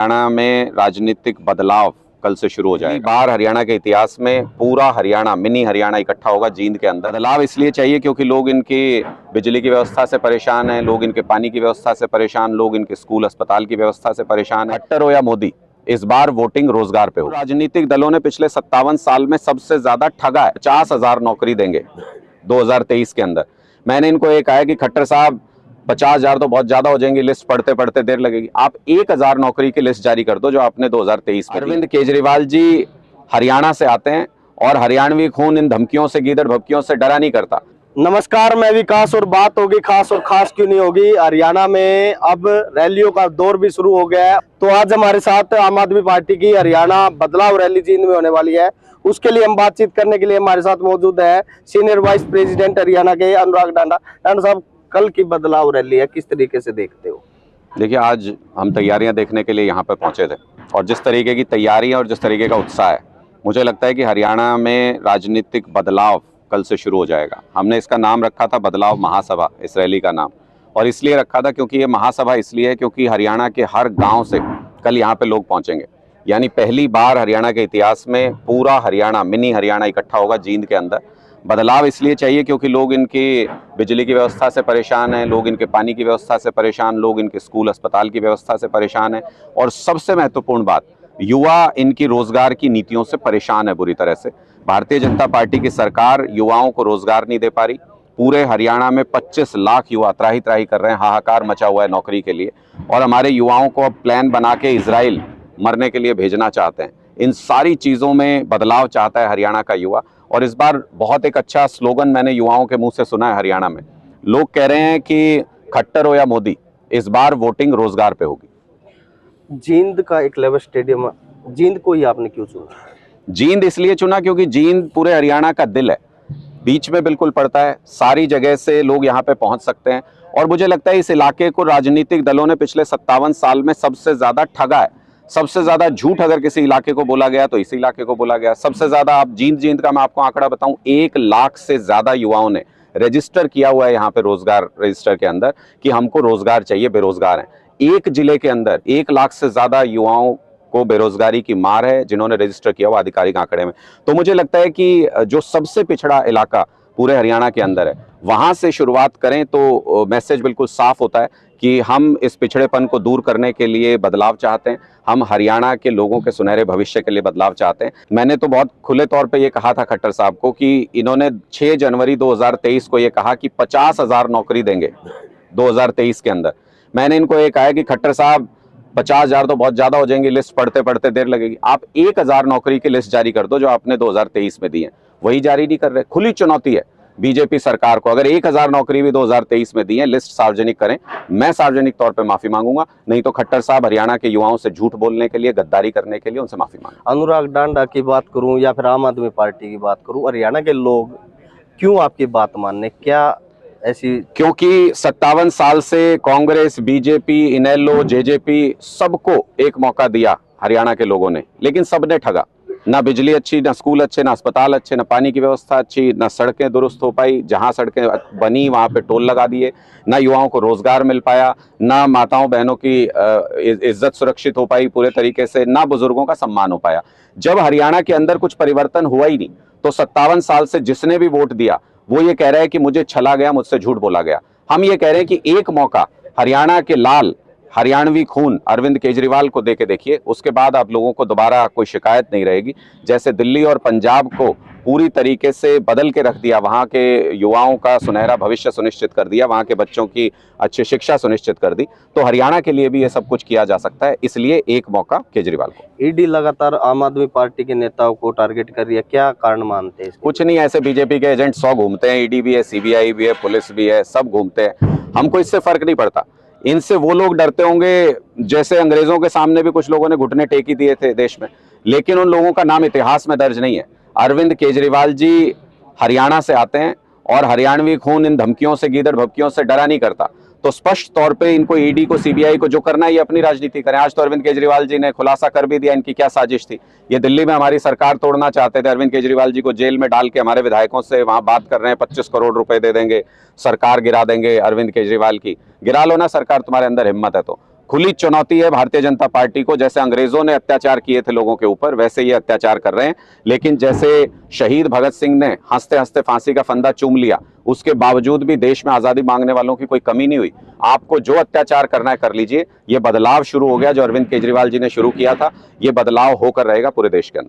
हरियाणा में राजनीतिक बदलाव कल से शुरू हो जाएगा। पहली बार हरियाणा के इतिहास में पूरा हरियाणा, मिनी हरियाणा इकट्ठा होगा जींद के अंदर। बदलाव इसलिए चाहिए क्योंकि लोग इनकी बिजली की व्यवस्था से परेशान हैं, लोग इनके पानी की व्यवस्था से परेशान, लोग इनके स्कूल अस्पताल की व्यवस्था से परेशान है। खट्टर हो या मोदी, इस बार वोटिंग रोजगार पे हो। राजनीतिक दलों ने पिछले 57 साल में सबसे ज्यादा ठगा है। 50,000 नौकरी देंगे 2023 के अंदर। मैंने इनको ये कहा है कि खट्टर साहब 50,000 तो बहुत ज्यादा हो जाएंगी, लिस्ट पढ़ते पढ़ते देर लगेगी, आप 1,000 नौकरी की लिस्ट जारी कर दो जो आपने 2023 में। अरविंद केजरीवाल जी हरियाणा से आते हैं और हरियाणवी खून इन धमकियों से, गीदड़ भभकियों से डरा नहीं करता। नमस्कार, मैं विकास और बात होगी खास, और खास क्यों नहीं होगी। हरियाणा में अब रैलियों का दौर भी शुरू हो गया है। तो आज हमारे साथ आम आदमी पार्टी की हरियाणा बदलाव रैली जींद में होने वाली है। उसके लिए हम बातचीत करने के लिए हमारे साथ मौजूद है सीनियर वाइस प्रेसिडेंट हरियाणा के अनुराग डांडा। डांडा साहब, कल की बदलाव रैली है, किस तरीके से देखते हो? देखिए, आज हम तैयारियां देखने के लिए यहाँ पर पहुंचे थे और जिस तरीके की तैयारियां और जिस तरीके का उत्साह है, मुझे लगता है कि हरियाणा में राजनीतिक बदलाव कल से शुरू हो जाएगा। हमने इसका नाम रखा था बदलाव महासभा, इस रैली का नाम, और इसलिए रखा था क्योंकि ये महासभा इसलिए है क्योंकि हरियाणा के हर गांव से कल यहाँ पे लोग पहुंचेंगे। यानी पहली बार हरियाणा के इतिहास में पूरा हरियाणा, मिनी हरियाणा इकट्ठा होगा जींद के अंदर। बदलाव इसलिए चाहिए क्योंकि लोग इनकी बिजली की व्यवस्था से परेशान हैं, लोग इनके पानी की व्यवस्था से परेशान, लोग इनके स्कूल अस्पताल की व्यवस्था से परेशान हैं, और सबसे महत्वपूर्ण बात, युवा इनकी रोजगार की नीतियों से परेशान है बुरी तरह से। भारतीय जनता पार्टी की सरकार युवाओं को रोजगार नहीं दे पा रही। पूरे हरियाणा में 25 लाख युवा त्राही त्राही कर रहे हैं, हाहाकार मचा हुआ है नौकरी के लिए, और हमारे युवाओं को अब प्लान बना के इजराइल मरने के लिए भेजना चाहते हैं। इन सारी चीज़ों में बदलाव चाहता है हरियाणा का युवा। और इस बार बहुत एक अच्छा स्लोगन मैंने युवाओं के मुंह से सुना है हरियाणा में। लोग कह रहे हैं कि खट्टर हो या मोदी, इस बार वोटिंग रोजगार पे होगी। जींद का एक लेवल स्टेडियम, जींद को ही आपने क्यों चुना? जींद इसलिए चुना क्योंकि जींद पूरे हरियाणा का दिल है, बीच में बिल्कुल पड़ता है, सारी जगह से लोग यहाँ पे पहुंच सकते हैं। और मुझे लगता है इस इलाके को राजनीतिक दलों ने पिछले 57 साल में सबसे ज्यादा ठगा है। सबसे ज्यादा झूठ अगर किसी इलाके को बोला गया तो इस इलाके को बोला गया। सबसे ज्यादा, आप जींद का मैं आपको आंकड़ा बताऊं, 1 लाख से ज्यादा युवाओं ने रजिस्टर किया हुआ है यहाँ पे रोजगार रजिस्टर के अंदर कि हमको रोजगार चाहिए, बेरोजगार हैं। एक जिले के अंदर 1 लाख से ज्यादा युवाओं को बेरोजगारी की मार है जिन्होंने रजिस्टर किया हुआ आधिकारिक आंकड़े में। तो मुझे लगता है कि जो सबसे पिछड़ा इलाका पूरे हरियाणा के अंदर है, वहां से शुरुआत करें तो मैसेज बिल्कुल साफ होता है कि हम इस पिछड़ेपन को दूर करने के लिए बदलाव चाहते हैं। हम हरियाणा के लोगों के सुनहरे भविष्य के लिए बदलाव चाहते हैं। मैंने तो बहुत खुले तौर पे ये कहा था खट्टर साहब को कि इन्होंने 6 जनवरी 2023 को ये कहा कि 50,000 नौकरी देंगे 2023 के अंदर। मैंने इनको ये कहा है कि खट्टर साहब 50,000 तो बहुत ज्यादा हो जाएंगी, लिस्ट पढ़ते पढ़ते देर लगेगी, आप 1,000 नौकरी की लिस्ट जारी कर दो जो आपने 2023 में दी है। वही जारी नहीं कर रहे। खुली चुनौती है बीजेपी सरकार को, अगर 1,000 नौकरी भी 2023 में दी है, लिस्ट सार्वजनिक करें। मैं सार्वजनिक तौर पे माफी मांगूंगा, नहीं तो खट्टर साहब हरियाणा के युवाओं से झूठ बोलने के लिए, गद्दारी करने के लिए उनसे माफी मांगें। अनुराग डांडा की बात करूं या फिर आम आदमी पार्टी की बात करूं, हरियाणा के लोग क्यों आपकी बात मानने, क्या ऐसी? क्योंकि 57 साल से कांग्रेस, बीजेपी, इनेलो, जेजेपी सबको एक मौका दिया हरियाणा के लोगों ने, लेकिन सबने ठगा। ना बिजली अच्छी, ना स्कूल अच्छे, ना अस्पताल अच्छे, ना पानी की व्यवस्था अच्छी, ना सड़कें दुरुस्त हो पाई, जहां सड़कें बनी वहां पे टोल लगा दिए, ना युवाओं को रोजगार मिल पाया, ना माताओं बहनों की इज्जत सुरक्षित हो पाई पूरे तरीके से, ना बुजुर्गों का सम्मान हो पाया। जब हरियाणा के अंदर कुछ परिवर्तन हुआ ही नहीं, तो 57 साल से जिसने भी वोट दिया वो ये कह रहा है कि मुझे छला गया, मुझसे झूठ बोला गया। हम ये कह रहे हैं कि एक मौका हरियाणा के लाल हरियाणवी खून अरविंद केजरीवाल को देके देखिए, उसके बाद आप लोगों को दोबारा कोई शिकायत नहीं रहेगी। जैसे दिल्ली और पंजाब को पूरी तरीके से बदल के रख दिया, वहां के युवाओं का सुनहरा भविष्य सुनिश्चित कर दिया, वहां के बच्चों की अच्छी शिक्षा सुनिश्चित कर दी, तो हरियाणा के लिए भी ये सब कुछ किया जा सकता है। इसलिए एक मौका केजरीवाल को। ईडी लगातार आम आदमी पार्टी के नेताओं को टारगेट कर रही है, क्या कारण मानते हैं? कुछ नहीं, ऐसे बीजेपी के एजेंट 100 घूमते हैं, ईडी भी है, सीबीआई भी है, पुलिस भी है, सब घूमते हैं। हमको इससे फर्क नहीं पड़ता। इनसे वो लोग डरते होंगे जैसे अंग्रेजों के सामने भी कुछ लोगों ने घुटने टेक ही दिए थे देश में, लेकिन उन लोगों का नाम इतिहास में दर्ज नहीं है। अरविंद केजरीवाल जी हरियाणा से आते हैं और हरियाणवी खून इन धमकियों से, गीदड़ भभकियों से डरा नहीं करता। तो स्पष्ट तौर पे इनको ईडी को, सीबीआई को जो करना है ये अपनी राजनीति करें। आज तो अरविंद केजरीवाल जी ने खुलासा कर भी दिया इनकी क्या साजिश थी। ये दिल्ली में हमारी सरकार तोड़ना चाहते थे, अरविंद केजरीवाल जी को जेल में डाल के हमारे विधायकों से वहां बात कर रहे हैं 25 करोड़ रुपए दे देंगे, सरकार गिरा देंगे अरविंद केजरीवाल की। गिरा लो ना सरकार, तुम्हारे अंदर हिम्मत है तो। खुली चुनौती है भारतीय जनता पार्टी को। जैसे अंग्रेजों ने अत्याचार किए थे लोगों के ऊपर, वैसे ये अत्याचार कर रहे हैं। लेकिन जैसे शहीद भगत सिंह ने हंसते हंसते फांसी का फंदा चूम लिया, उसके बावजूद भी देश में आजादी मांगने वालों की कोई कमी नहीं हुई। आपको जो अत्याचार करना है कर लीजिए। ये बदलाव शुरू हो गया जो अरविंद केजरीवाल जी ने शुरू किया था, ये बदलाव होकर रहेगा पूरे देश के अंदर।